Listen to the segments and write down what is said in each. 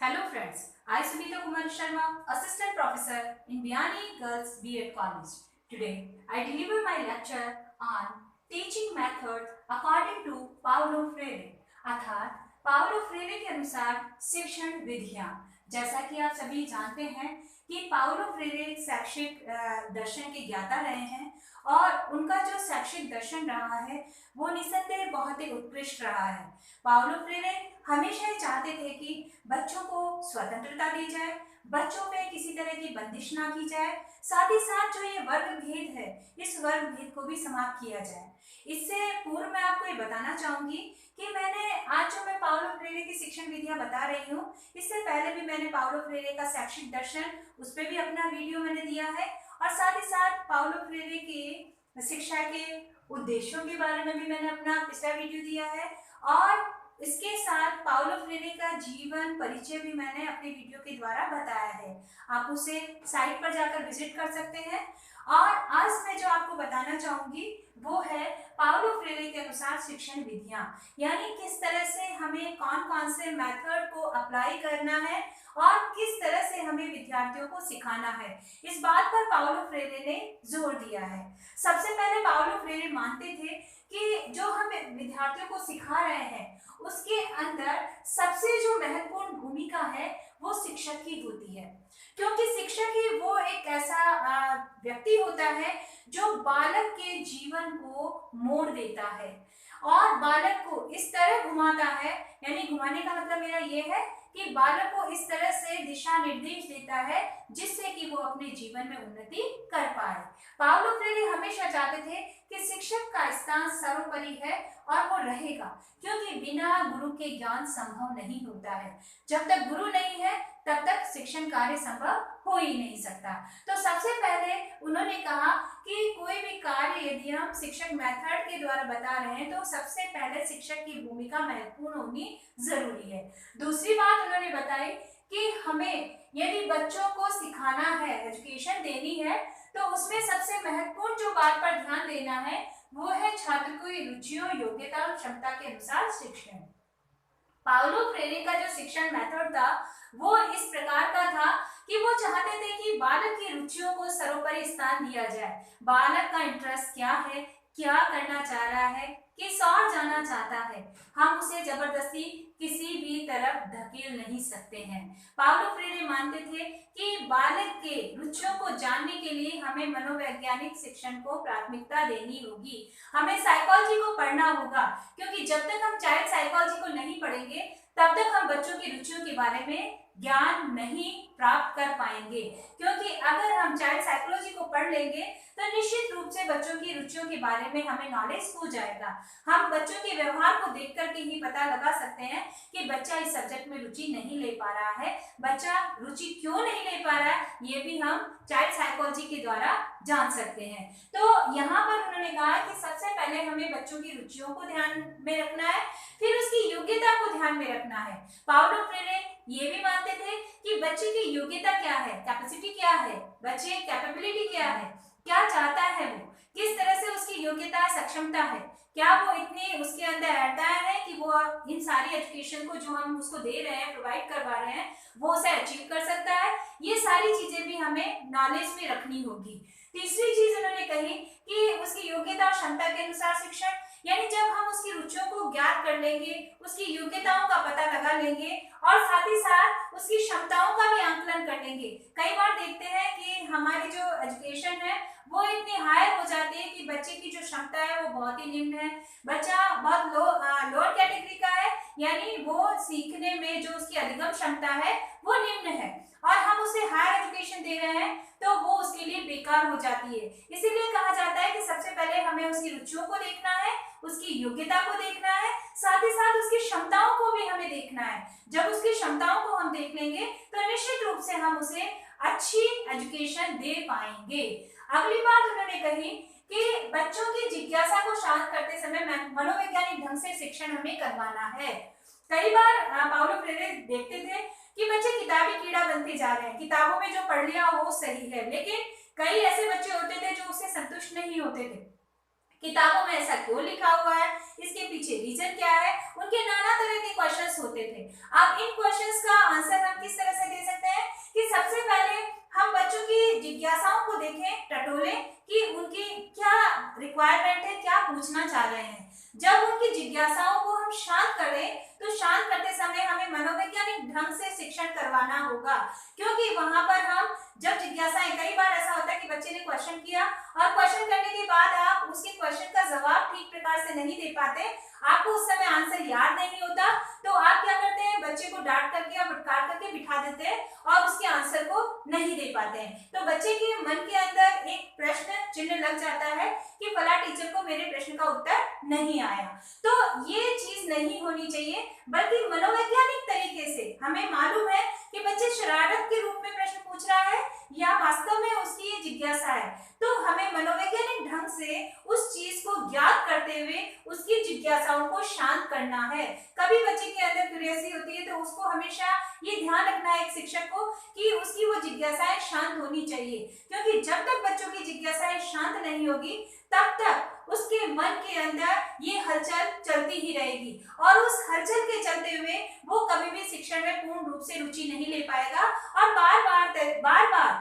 Hello friends, I Sunita Kumar Sharma, Assistant Professor in Biani Girls B.Ed College. Today, I deliver my lecture on teaching method according to Paulo Freire अर्थात Paulo Frere के अनुसार शिक्षण विधियां। जैसा कि आप सभी जानते हैं कि पाउलो फ्रेरे एक शैक्षिक दर्शन के ज्ञाता रहे हैं और उनका जो शैक्षिक दर्शन रहा है वो निसंदेह बहुत ही उत्कृष्ट रहा है। पाउलो फ्रेरे हमेशा ही चाहते थे कि बच्चों को स्वतंत्रता दी जाए, बच्चों पे किसी तरह की बंदिश ना की जाए, साथ ही साथ जो ये वर्ग भेद है इस वर्ग भेद को भी समाप्त किया जाए। इससे पूर्व मैं आपको ये बताना चाहूंगी कि मैंने आज जो मैं पाउलो फ्रेरे की शिक्षण विधियां बता रही हूँ, इससे पहले भी मैंने पाउलो फ्रेरे का शैक्षिक दर्शन उस पर भी अपना वीडियो मैंने दिया है और साथ ही साथ पाउलो फ्रेरे के शिक्षा के उद्देश्यों के बारे में भी मैंने अपना पिछला वीडियो दिया है और इसके साथ पाउलो फ्रेरे का जीवन परिचय भी मैंने अपने वीडियो के द्वारा बताया है। आप उसे साइट पर जाकर विजिट कर सकते हैं। और आज मैं जो आपको बताना चाहूंगी वो है पाउलो फ्रेरे के अनुसार शिक्षण विधियां, यानी किस तरह से हमें कौन कौन से मेथड को अप्लाई करना है और किस तरह से हमें विद्यार्थियों को सिखाना है। इस बात पर पाउलो फ्रेरे ने जोर दिया है। सबसे पहले पाउलो फ्रेरे मानते थे कि जो हम विद्यार्थियों को सिखा रहे हैं उसके अंदर सबसे जो महत्वपूर्ण भूमिका है वो शिक्षक की होती है, क्योंकि शिक्षक ही वो एक ऐसा व्यक्ति होता है जो बालक के जीवन को मोड़ देता है और बालक को इस तरह घुमाता है, यानी घुमाने का मतलब मेरा ये है कि बालक को इस तरह से दिशा निर्देश देता है जिससे कि वो अपने जीवन में उन्नति कर पाए। पाउलो फ्रेरे हमेशा चाहते थे कि शिक्षक का स्थान सर्वोपरि है और वो रहेगा, क्योंकि बिना गुरु के ज्ञान संभव नहीं होता है। जब तक गुरु नहीं है तब तक शिक्षण कार्य संभव हो ही नहीं सकता। तो सबसे पहले उन्होंने कहा कि कोई भी कार्य यदि हम शिक्षक मेथड के द्वारा बता रहे हैं तो सबसे पहले शिक्षक की भूमिका महत्वपूर्ण होनी जरूरी है। दूसरी बात उन्होंने बताई कि हमें यदि बच्चों को सिखाना है, एजुकेशन देनी है, तो उसमें सबसे महत्वपूर्ण जो बात पर ध्यान देना है वो है छात्र की रुचियों, योग्यता और क्षमता के अनुसार शिक्षण। पाउलो फ्रेरे का जो शिक्षण मेथड था वो इस प्रकार का था कि वो चाहते थे कि बालक की रुचियों को सर्वोपरि स्थान दिया जाए। बालक का इंटरेस्ट क्या है, क्या करना चाह रहा है, किस ओर जाना चाहता है, हम उसे जबरदस्ती किसी भी तरफ धकेल नहीं सकते हैं। पाउलो फ्रेरे मानते थे कि बालक के रुचियों को जानने के लिए हमें मनोवैज्ञानिक शिक्षण को प्राथमिकता देनी होगी, हमें साइकोलॉजी को पढ़ना होगा, क्योंकि जब तक हम चाइल्ड साइकोलॉजी को नहीं पढ़ेंगे तब तक हम बच्चों की रुचियों के बारे में ज्ञान नहीं प्राप्त कर पाएंगे। क्योंकि अगर हम चाइल्ड साइकोलॉजी को पढ़ लेंगे तो निश्चित रूप से बच्चों की रुचियों के बारे में हमें नॉलेज हो जाएगा। हम बच्चों के व्यवहार को देख करके ही पता लगा सकते हैं कि बच्चा इस सब्जेक्ट में रुचि नहीं ले पा रहा है, बच्चा रुचि क्यों नहीं ले पा रहा है, ये भी हम चाइल्ड साइकोलॉजी के द्वारा जान सकते हैं। तो यहाँ पर उन्होंने कहा कि सबसे पहले हमें बच्चों की रुचियों को ध्यान में रखना है, फिर उसकी योग्यता को ध्यान में रखना है। पाउलो फ्रेरे ये भी मानते थे कि बच्चे की योग्यता क्या है, कैपेसिटी क्या है, बच्चे कैपेबिलिटी क्या है, क्या चाहता है वो, किस तरह से उसकी योग्यता सक्षमता है, क्या वो इतनी उसके अंदर रहता है कि वो इन सारी एजुकेशन को जो हम उसको दे रहे हैं, प्रोवाइड करवा रहे हैं, वो उसे अचीव कर सकता है। ये सारी चीजें भी हमें नॉलेज में रखनी होगी। तीसरी चीज उन्होंने कही कि उसकी योग्यता और क्षमता के अनुसार शिक्षण, यानी जब हम उसकी रुचियों को ज्ञात कर लेंगे, उसकी योग्यताओं का पता लगा लेंगे और साथ ही साथ उसकी क्षमताओं का भी आंकलन कर लेंगे। कई बार देखते हैं कि हमारी जो एजुकेशन है वो इतनी हाई हो जाती है कि बच्चे की जो क्षमता है वो बहुत ही निम्न है, बच्चा बहुत लोअर कैटेगरी का है, यानी वो सीखने में जो उसकी अधिगम क्षमता है वो निम्न है और हम उसे हायर एजुकेशन दे रहे हैं तो वो उसके लिए बेकार हो जाती है। इसीलिए कहा जाता है कि सबसे पहले हमें उसकी रुचियों को देखना है, उसकी योग्यता को देखना है, साथ ही साथ उसकी क्षमताओं को भी हमें देखना है। जब उसकी क्षमताओं को हम देख लेंगे तो निश्चित रूप से हम उसे अच्छी एजुकेशन दे पाएंगे। अगली बात उन्होंने कही कि बच्चों की जिज्ञासा को शांत करते समय मनोवैज्ञानिक ढंग से शिक्षण हमें करवाना है। कई बार पाउलो फ्रेरे देखते थे कि बच्चे किताबी कीड़ा बनते जा रहे हैं, किताबों में जो पढ़ लिया वो सही है, लेकिन कई ऐसे बच्चे होते थे जो उससे संतुष्ट नहीं होते थे। किताबों में ऐसा क्यों लिखा हुआ है, इसके पीछे रीजन क्या है, उनके नाना तरह के क्वेश्चंस होते होते थे। अब इन क्वेश्चंस का आंसर हम किस तरह से दे सकते हैं कि सबसे पहले हम बच्चों की जिज्ञासाओं को देखें, टटोलें कि उनकी क्या रिक्वायरमेंट है, क्या पूछना चाह रहे हैं। जब उनकी जिज्ञासाओं को हम शांत करें तो शांत करते समय हमें मनोवैज्ञानिक ढंग से शिक्षण करवाना होगा, क्योंकि वहां पर हम जब जिज्ञासाएं, कई बार ऐसा होता है कि बच्चे ने क्वेश्चन किया और क्वेश्चन करने के बाद आप उसके क्वेश्चन का जवाब ठीक प्रकार से नहीं दे पाते, आपको उस समय आंसर याद नहीं होता, तो आप क्या करते हैं, बच्चे को डांट करके या फटकार करके बिठा देते हैं और उसके आंसर को नहीं दे पाते हैं। तो बच्चे के मन के अंदर एक प्रश्न चिन्ह लग जाता है कि फला टीचर को मेरे प्रश्न का उत्तर नहीं आया। तो ये चीज नहीं होनी चाहिए, बल्कि मनोवैज्ञानिक तरीके से हमें मालूम है कि बच्चे शरारत के रूप में प्रश्न पूछ रहा है या वास्तव में उसकी ये जिज्ञासा है, तो हमें मनोवैज्ञानिक ढंग से उस चीज को ज्ञात करते हुए उसकी जिज्ञासाओं को शांत करना है। कभी बच्चे के अंदर क्यूरियोसिटी होती है तो उसको हमेशा ये ध्यान रखना है एक शिक्षक को कि उसकी वो जिज्ञासाएं शांत होनी चाहिए, क्योंकि जब तक बच्चों की जिज्ञासाएं शांत नहीं होगी तब तक उसके मन के अंदर ये हलचल चलती ही रहेगी और उस हलचल के चलते हुए वो कभी भी शिक्षण में पूर्ण रूप से रुचि नहीं ले पाएगा और बार बार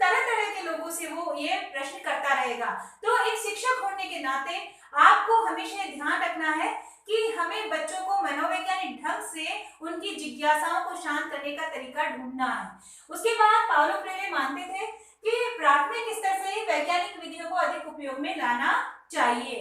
तरह तरह के लोगों से वो ये प्रश्न करता रहेगा। तो एक शिक्षक होने के नाते आपको हमेशा ध्यान रखना है कि हमें बच्चों को मनोवैज्ञानिक ढंग से उनकी जिज्ञासाओं को शांत करने का तरीका ढूंढना है। उसके बाद पाउलो फ्रेरे मानते थे कि प्राथमिक स्तर से ही वैज्ञानिक विधियों को अधिक उपयोग में लाना चाहिए।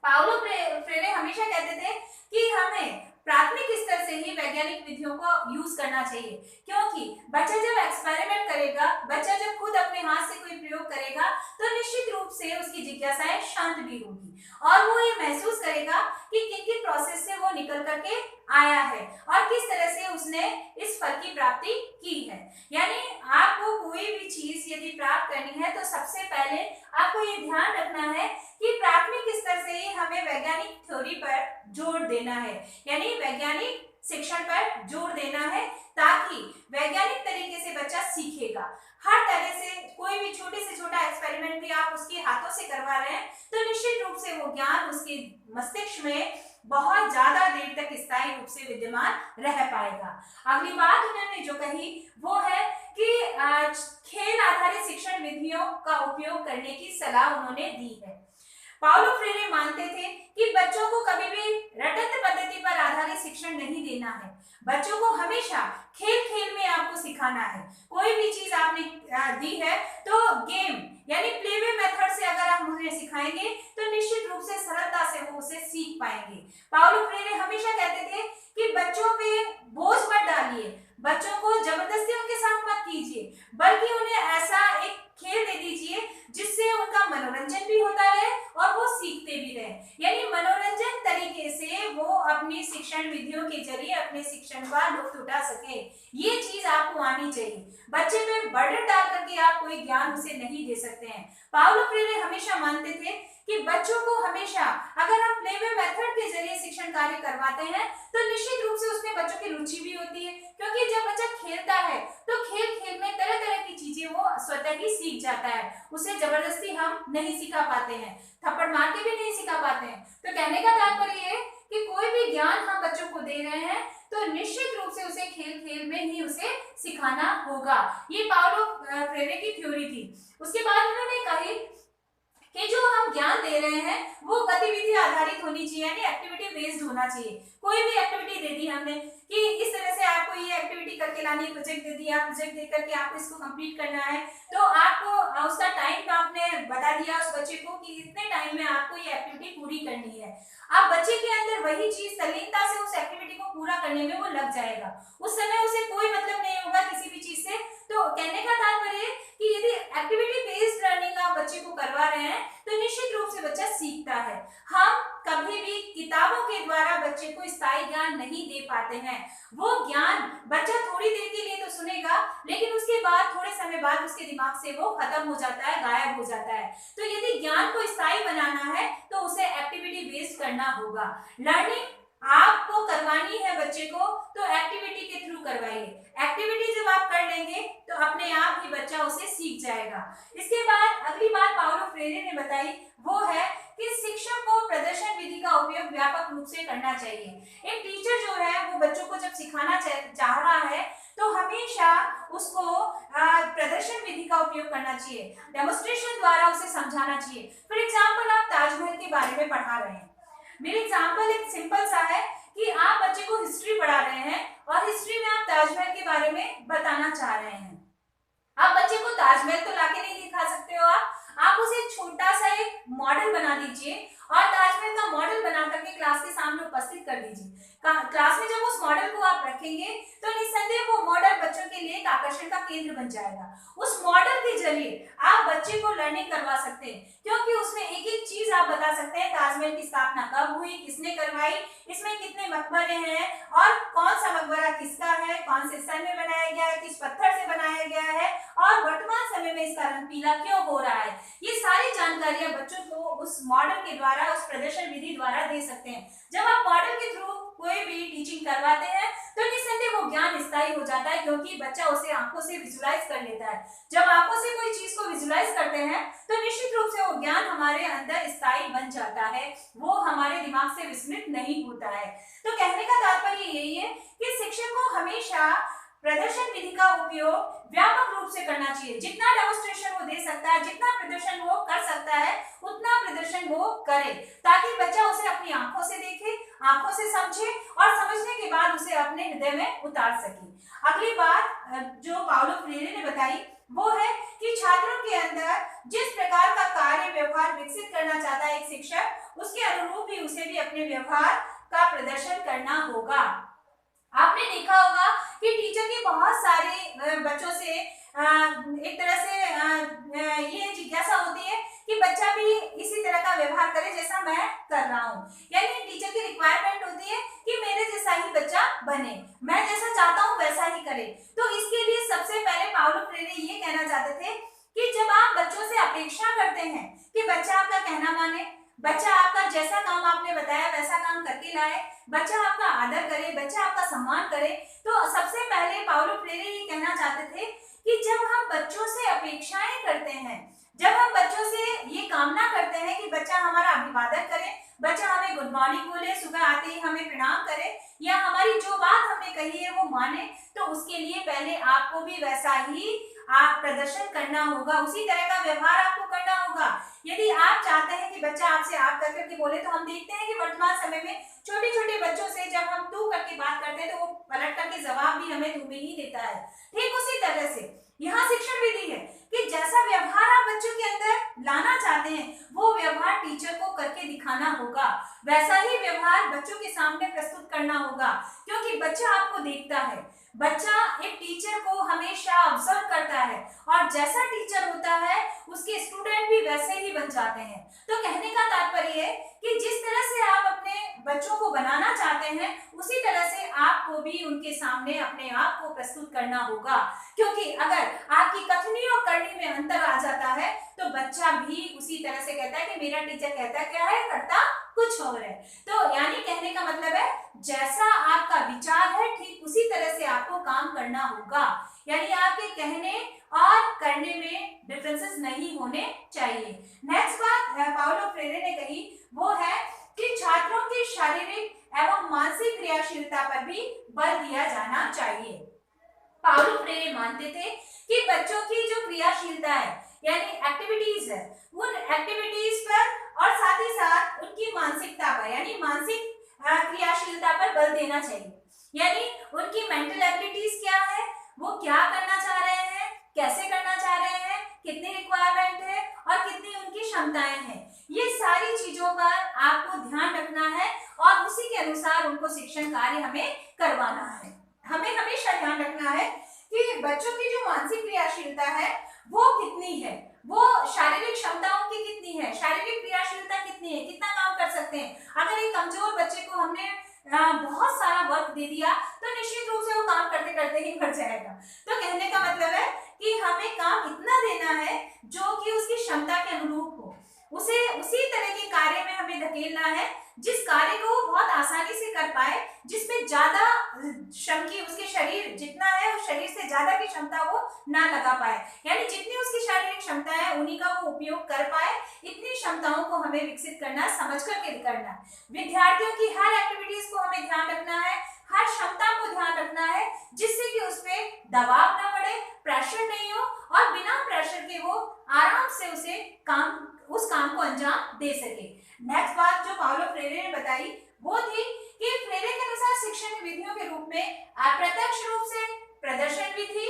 पाउलो फ्रेरे हमेशा कहते थे कि हमें प्राथमिक स्तर से ही वैज्ञानिक विधियों को यूज करना चाहिए, क्योंकि बच्चा जब एक्सपेरिमेंट करेगा, बच्चा जब खुद अपने हाथ से कोई प्रयोग करेगा तो निश्चित रूप से उसकी जिज्ञासाएं शांत भी होगी और वो ये महसूस करेगा कि किन किन प्रोसेस से वो निकल करके आया है और किस तरह से उसने इस फल की प्राप्ति की है। यानी आपको कोई भी चीज यदि प्राप्त करनी है तो सबसे पहले आपको ये ध्यान रखना है कि प्राथमिक स्तर से ही हमें वैज्ञानिक थ्योरी पर जोर देना है, यानी वैज्ञानिक शिक्षण पर जोर देना है, ताकि वैज्ञानिक तरीके से बच्चा सीखेगा। हर तरह से कोई भी छोटे से छोटा एक्सपेरिमेंट भी आप उसके हाथों से करवा रहे हैं तो निश्चित रूप से वो ज्ञान उसके मस्तिष्क में बहुत ज्यादा देर तक स्थायी रूप से विद्यमान रह पाएगा। अगली बात उन्होंने जो कही वो है कि खेल आधारित शिक्षण विधियों का उपयोग करने की सलाह उन्होंने दी है। पाउलो फ्रेरे मानते थे कि बच्चों को कभी भी रटंत पद्धति पर आधारित शिक्षण नहीं देना है, बच्चों को हमेशा खेल खेल में आपको सिखाना है। कोई भी चीज आपने दी है तो गेम यानी प्लेवे मेथड से अगर आप उन्हें सिखाएंगे तो निश्चित रूप से सरलता से वो उसे सीख पाएंगे। पाउलो फ्रेरे हमेशा कहते थे कि बच्चों पे बोझ मत डालिए, बच्चों को जबरदस्ती उनके साथ मत कीजिए, बल्कि उन्हें ऐसा एक खेल दे दीजिए जिससे उनका मनोरंजन भी होता रहे और वो सीखते भी रहे। यानी मनोरंजन तरीके से वो अपनी शिक्षण विधियों के जरिए अपने शिक्षण का लुत्फ उठा सके, ये चीज आपको आनी चाहिए। बच्चे पे बर्डन डाल करके आप कोई ज्ञान उसे नहीं दे सकते हैं। पाउलो फ्रेरे हमेशा मानते थे कि बच्चों को हमेशा अगर हम प्लेवे मेथड के जरिए शिक्षण कार्य करवाते हैं तो निश्चित रूप से उसमें बच्चों की रुचि भी होती है, क्योंकि जब बच्चा खेलता है तो खेल खेल में तरह तरह की चीजें वो स्वतः ही सीख जाता है, उसे जबरदस्ती हम नहीं सिखा पाते हैं, थप्पड़ मार के भी नहीं सिखा पाते हैं। तो कहने का तात्पर्य ये कि कोई भी ज्ञान हम बच्चों को दे रहे हैं तो निश्चित रूप से उसे खेल खेल में ही उसे सिखाना होगा। ये पाउलो फ्रेरे की थ्योरी थी। उसके बाद उन्होंने कही कि जो हम ज्ञान दे रहे हैं वो गतिविधि आधारित होनी चाहिए, यानी एक्टिविटी बेस्ड होना चाहिए। कोई भी एक्टिविटी दे दी हमने कि इस तरह से आपको ये एक्टिविटी करके लानी है, प्रोजेक्ट दे दिया, प्रोजेक्ट दे करके आपको इसको कंप्लीट करना है, तो आपको उसका टाइम आपने बता दिया उस बच्चे को कि इतने टाइम में आपको ये एक्टिविटी पूरी करनी है। अब बच्चे के अंदर वही चीज तल्लीनता से उस एक्टिविटी को पूरा करने में वो लग जाएगा, उस समय उसे कोई मतलब नहीं होगा किसी भी चीज से। तो कहने का तात्पर्य कि यदि एक्टिविटी बेस्ड लर्निंग आप बच्चे को करवा रहे हैं तो निश्चित रूप से बच्चा सीखता है। हम कभी भी किताबों के द्वारा बच्चे को स्थायी ज्ञान नहीं दे पाते हैं। वो ज्ञान बच्चा थोड़ी देर के लिए तो सुनेगा, लेकिन उसके बाद थोड़े समय बाद उसके दिमाग से वो खत्म हो जाता है, गायब हो जाता है। तो यदि ज्ञान को स्थायी बनाना है तो उसे एक्टिविटी बेस्ड करना होगा। लर्निंग आपको करवानी है बच्चे को तो एक्टिविटी के थ्रू करवाइए। एक्टिविटी जब आप कर लेंगे तो अपने आप ही बच्चा उसे सीख जाएगा। इसके बाद अगली बात पाउलो फ्रेरे ने बताई वो है कि शिक्षक को प्रदर्शन विधि का उपयोग व्यापक रूप से करना चाहिए। एक टीचर जो है वो बच्चों को जब सिखाना चाह रहा है तो हमेशा उसको प्रदर्शन विधि का उपयोग करना चाहिए, डेमोन्स्ट्रेशन द्वारा उसे समझाना चाहिए। फॉर एग्जाम्पल, आप ताजमहल के बारे में पढ़ा रहे हैं। मेरे एग्जाम्पल एक सिंपल सा है कि आप बच्चे को हिस्ट्री पढ़ा रहे हैं और हिस्ट्री में आप ताजमहल के बारे में बताना चाह रहे हैं। आप बच्चे को ताजमहल तो लाके नहीं दिखा सकते हो, आप उसे छोटा सा एक मॉडल बना दीजिए और ताजमहल का मॉडल बना करके क्लास के सामने उपस्थित कर दीजिए। क्लास में जब उस मॉडल को आप रखेंगे तो निस्संदेह वो मॉडल बच्चों के लिए एक आकर्षण का केंद्र बन जाएगा। उस मॉडल के जरिए आप बच्चे को लर्निंग करवा सकते हैं, क्योंकि उसमें एक एक चीज आप बता सकते हैं। ताजमहल की स्थापना कब हुई, किसने करवाई, इसमें कितने मकबरे हैं और कौन सा मकबरा किसका है, कौन से सन में बनाया गया है, किस पत्थर से बनाया गया है और वर्तमान समय में इसका रंग पीला क्यों हो रहा है। ये सारी जानकारियां बच्चों को उस मॉडल के द्वारा, उस प्रदर्शन विधि द्वारा दे सकते हैं। जब आप मॉडल के थ्रू कोई भी टीचिंग करवाते हैं तो निस्संदेह वो ज्ञान स्थायी हो जाता है, क्योंकि बच्चा उसे आंखों से विजुलाइज कर लेता है। जब आंखों से कोई चीज को विजुलाइज करते हैं तो निश्चित रूप से वो ज्ञान हमारे अंदर स्थायी बन जाता है, वो हमारे दिमाग से विस्मृत नहीं होता है। तो कहने का तात्पर्य यही है कि शिक्षक को हमेशा प्रदर्शन विधि का उपयोग व्यापक रूप से करना चाहिए। जितना डेमोन्स्ट्रेशन वो दे सकता है, जितना प्रदर्शन वो कर सकता है, उतना प्रदर्शन वो करे, ताकि बच्चा उसे अपनी आंखों से देखे, आंखों से समझे और समझने के बाद उसे अपने हृदय में उतार सके। अगली बात जो पाउलो फ्रीरे ने बताई वो है कि छात्रों के अंदर जिस प्रकार का कार्य व्यवहार विकसित करना चाहता है एक शिक्षक, उसके अनुरूप ही उसे भी अपने व्यवहार का प्रदर्शन करना होगा। आपने देखा होगा कि टीचर के बहुत सारे बच्चों से एक तरह से ये जिज्ञासा होती है कि बच्चा भी इसी तरह का व्यवहार करे जैसा मैं कर रहा हूँ। यानी टीचर की रिक्वायरमेंट होती है कि मेरे जैसा ही बच्चा बने, मैं जैसा चाहता हूँ वैसा ही करे। तो इसके लिए सबसे पहले पाउलो फ्रीरे ये कहना चाहते थे कि जब आप बच्चों से अपेक्षा करते हैं कि बच्चा आपका कहना माने, बच्चा आपका जैसा काम आपने बताया वैसा काम करके लाए, बच्चा आपका आदर करे, बच्चा आपका सम्मान करे, तो सबसे पहले पाउलो फ्रीरे ये कहना चाहते थे कि जब हम बच्चों से अपेक्षाएं करते हैं, जब हम बच्चों से ये कामना करते हैं कि बच्चा हमारा अभिवादन करे, बच्चा हमें गुड मॉर्निंग बोले, सुबह आते ही हमें प्रणाम करे या हमारी जो बात हमने कही है वो माने, तो उसके लिए पहले आपको भी वैसा ही आप प्रदर्शन करना होगा, उसी तरह का व्यवहार आपको करना होगा। यदि आप चाहते हैं कि बच्चा आपसे आप करके बोले, तो हम देखते हैं कि वर्तमान समय में छोटे छोटे बच्चों से जब हम तू करके बात करते हैं तो वो पलट करके जवाब भी हमें तू में ही देता है। ठीक उसी तरह से यहाँ शिक्षण विधि है कि जैसा व्यवहार आप बच्चों के अंदर लाना चाहते हैं वो व्यवहार टीचर को करके दिखाना होगा, वैसा ही व्यवहार बच्चों के सामने प्रस्तुत करना होगा, क्योंकि बच्चा आपको देखता है, बच्चा एक टीचर को हमेशा ऑब्जर्व करता है और जैसा टीचर होता है उसके स्टूडेंट भी वैसे ही बन जाते हैं। तो कहने का तात्पर्य है कि जिस तरह से आप अपने बच्चों को बनाना चाहते हैं उसी तरह से आपको भी उनके सामने अपने आप को प्रस्तुत करना होगा, क्योंकि अगर आपकी कथनी और करनी में अंतर आ जाता है तो बच्चा भी उसी तरह से कहता है कि मेरा टीचर कहता क्या है, करता कुछ और है। तो यानी कहने का मतलब है जैसा आपका विचार है ठीक उसी तरह से आपको काम करना होगा, यानी आपके कहने और करने में डिफरेंसेस नहीं होने चाहिए। नेक्स्ट बात पाउलो फ्रीरे ने कही वो है कि छात्रों की शारीरिक एवं मानसिक क्रियाशीलता पर भी बल दिया जाना चाहिए। पाउलो फ्रीरे मानते थे कि बच्चों की जो क्रियाशीलता है यानी एक्टिविटीज है, उन एक्टिविटीज पर और साथ ही साथ उनकी मानसिकता पर यानी मानसिक क्रियाशीलता पर बल देना चाहिए। यानी उनकी मेंटल एबिलिटीज क्या है, वो क्या करना चाह रहे हैं, कैसे करना चाह रहे हैं, कितनी रिक्वायरमेंट है और कितनी उनकी क्षमताएं हैं, ये सारी चीजों पर आपको ध्यान रखना है और उसी के अनुसार उनको शिक्षण कार्य हमें करवाना है। हमें हमेशा ध्यान रखना है कि बच्चों की जो मानसिक क्रियाशीलता है वो कितनी है, वो शारीरिक क्षमताओं की कितनी है, शारीरिक क्रियाशीलता कितनी है, कितना काम कर सकते हैं। अगर एक कमजोर बच्चे को हमने बहुत सारा वर्क दे दिया तो निश्चित रूप से वो काम करते करते ही मर जाएगा। तो कहने का मतलब है कि हमें काम इतना देना है जो कि उसकी क्षमता के अनुरूप हो, उसे उसी तरह के कार्य में हमें धकेलना है जिस कार्य को वो बहुत आसानी से कर पाए, जिसमें ज्यादा श्रम की उसके शरीर जितना है उस शरीर से ज्यादा की क्षमता वो ना लगा पाए, यानी जितनी उसकी शारीरिक क्षमता है उन्हीं का वो उपयोग कर पाए, इतनी क्षमताओं को हमें विकसित करना, समझ करके करना। विद्यार्थियों की हर एक्टिविटीज को हमें ध्यान रखना है, हर क्षमता को दबाव ना पड़े, प्रेशर नहीं हो और बिना प्रेशर के वो आराम से उस काम को अंजाम दे सके। नेक्स्ट बात जो पाउलो फ्रेरे ने बताई वो थी कि फ्रेरे के अनुसार शिक्षण विधियों के रूप में अप्रत्यक्ष रूप से प्रदर्शन विधि,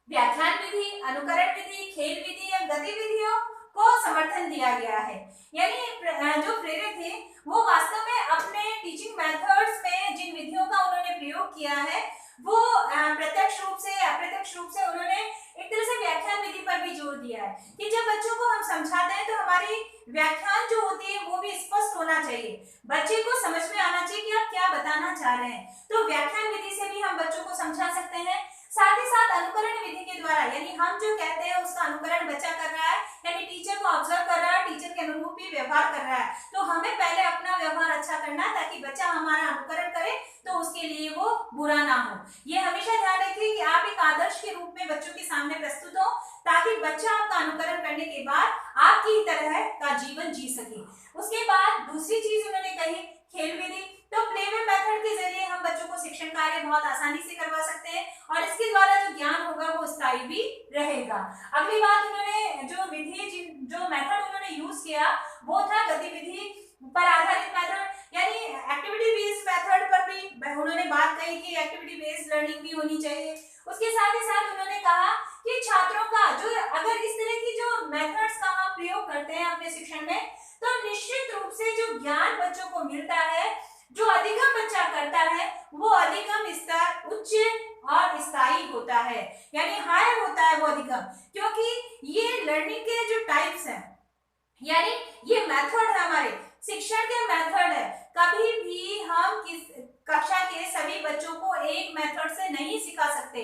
व्याख्यान विधि, अनुकरण विधि, खेल विधि या गतिविधियों को समर्थन दिया गया है। यानी जो फ्रेरे थे वो वास्तव में अपने टीचिंग मेथड्स में जिन विधियों का उन्होंने प्रयोग किया है वो प्रत्यक्ष रूप से अप्रत्यक्ष रूप से उन्होंने एक तरह से व्याख्यान विधि पर भी जोर दिया है कि जब बच्चों को हम समझाते हैं तो हमारी व्याख्यान जो होती है वो भी स्पष्ट होना चाहिए, बच्चे को समझ में आना चाहिए कि आप क्या बताना चाह रहे हैं। तो व्याख्यान विधि से भी हम बच्चों को समझा सकते हैं। साथ ही साथ अनुकरण विधि के द्वारा, यानी हम जो कहते हैं उसका अनुकरण बच्चा कर रहा है, यानी टीचर को ऑब्जर्व कर रहा है, टीचर के अनुरूप ही व्यवहार कर रहा है। तो हमें पहले अपना व्यवहार अच्छा करना है ताकि बच्चा हमारा अनुकरण करे तो उसके लिए वो बुरा ना हो। ये हमेशा ध्यान रखिए कि आप एक आदर्श के रूप में बच्चों के सामने प्रस्तुत हो ताकि बच्चा आपका अनुकरण करने के बाद आपकी ही तरह का जीवन जी सके। उसके बाद दूसरी चीज उन्होंने कही खेल विधि। तो प्लेवे मेथड के जरिए हम बच्चों को शिक्षण कार्य बहुत आसानी से करवा सकते हैं और इसके द्वारा जो ज्ञान होगा वो स्थायी भी रहेगा। अगली बात उन्होंने जो विधि जो मेथड उन्होंने यूज किया वो था गतिविधि पर आधारित मेथड, यानी एक्टिविटी बेस्ड मेथड पर भी उन्होंने बात कही कि एक्टिविटी बेस्ड लर्निंग भी होनी चाहिए। उसके साथ ही साथ उन्होंने कहा कि छात्रों का जो अगर इस तरह की जो मेथड्स का हम प्रयोग करते हैं अपने शिक्षण में तो निश्चित रूप से जो ज्ञान बच्चों को मिलता है, जो अधिगम बच्चा करता है वो अधिगम स्तर उच्च और स्थायी होता है, यानी हायर होता है वो अधिगम, क्योंकि ये लर्निंग के जो टाइप्स हैं, यानी ये मेथड है हमारे शिक्षण के मेथड है। कभी भी हम कक्षा के सभी बच्चों को एक मेथड से नहीं सिखा सकते।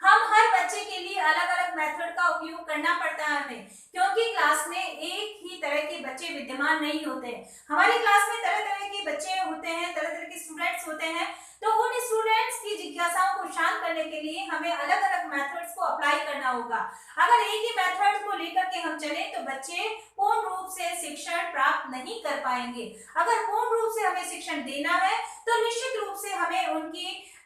हम हर बच्चे के लिए अलग अलग मेथड का उपयोग करना पड़ता है हमें, क्योंकि क्लास में एक ही तरह के बच्चे विद्यमान नहीं होते। हमारी क्लास में तरह तरह के बच्चे होते हैं, तरह तरह के स्टूडेंट्स होते हैं, तो उन स्टूडेंट्स की जिज्ञासाओं को शांत करने के लिए हमें अलग अलग मेथड्स को अप्लाई करना होगा। अगर एक ही मेथड को लेकर के हम चले तो बच्चे पूर्ण रूप से शिक्षण प्राप्त नहीं कर पाएंगे। अगर पूर्ण रूप से हमें शिक्षण देना है तो निश्चित रूप से हमें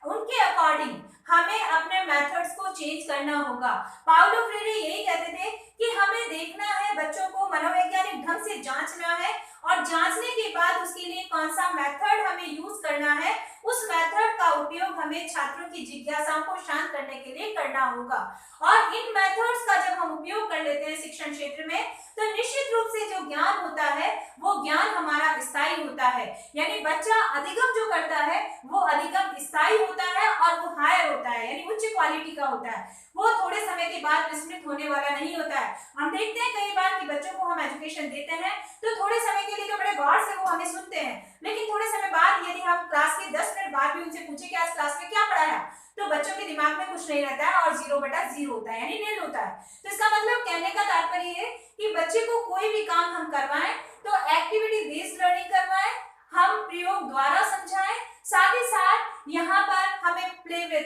उनके अकॉर्डिंग हमें अपने मेथड्स को चेंज करना होगा। पाउलो फ्रेरे यही कहते थे कि हमें देखना है, बच्चों को मनोवैज्ञानिक ढंग से जांचना है और जांचने के बाद उसके लिए कौन सा मेथड हमें यूज करना है, उस मेथड का उपयोग हमें छात्रों की जिज्ञासाओं को शांत करने के लिए करना होगा। और इन मेथड्स का जब हम उपयोग कर लेते हैं शिक्षण क्षेत्र में तो निश्चित रूप से जो ज्ञान होता है वो ज्ञान हमारा स्थायी होता है, यानी बच्चा अधिगम जो करता है वो अधिगम स्थायी होता है और वो हायर होता है, यानी उच्च क्वालिटी का होता है। वो थोड़े समय के बाद विस्मृत होने वाला नहीं होता है। हम देखते हैं कई बार कि बच्चों को हम एजुकेशन देते हैं तो थोड़े समय के लिए तो बड़े गौर से वो हमें सुनते हैं, लेकिन थोड़े समय बाद यदि हम क्लास के 10 मिनट बाद भी उनसे पूछे कि आज क्लास में क्या पढ़ाया तो बच्चों के दिमाग में कुछ नहीं रहता है और 0/0 होता है, यानी नील होता है। तो इसका मतलब कहने का तात्पर्य है कि बच्चे को कोई भी काम हम करवाएं तो एक्टिविटी बेस्ड लर्निंग करवाएं, हम प्रयोग द्वारा समझाएं, साथ ही साथ यहाँ पर हमें प्ले वे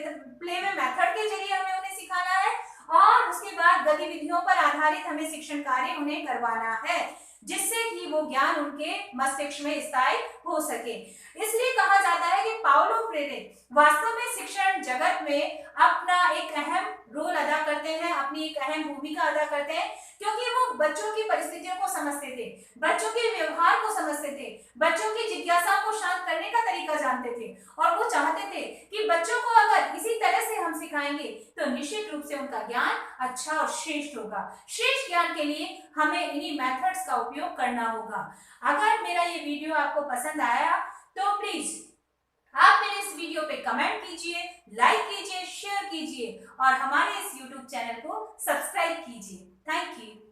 मेथड के जरिए हमें उन्हें सिखाना है और उसके बाद गतिविधियों पर आधारित हमें शिक्षण कार्य उन्हें करवाना है जिससे कि वो ज्ञान उनके मस्तिष्क में स्थायी हो सके। इसलिए कहा जाता है कि पाउलो फ्रेरे वास्तव में शिक्षण जगत में अपना एक अहम रोल अदा करते हैं, अपनी एक अहम भूमिका अदा करते हैं, क्योंकि वो बच्चों की परिस्थितियों को समझते थे, बच्चों के व्यवहार को समझते थे, बच्चों की जिज्ञासा को शांत करने का तरीका जानते थे और वो चाहते थे कि बच्चों को अगर इसी तरह से हम सिखाएंगे तो निश्चित रूप से उनका ज्ञान अच्छा और श्रेष्ठ होगा। श्रेष्ठ ज्ञान के लिए हमें इन्हीं मेथड्स का उपयोग करना होगा। अगर मेरा ये वीडियो आपको पसंद आया तो प्लीज आप मेरे इस वीडियो पे कमेंट कीजिए, लाइक कीजिए, शेयर कीजिए और हमारे इस YouTube चैनल को सब्सक्राइब कीजिए। Thank you.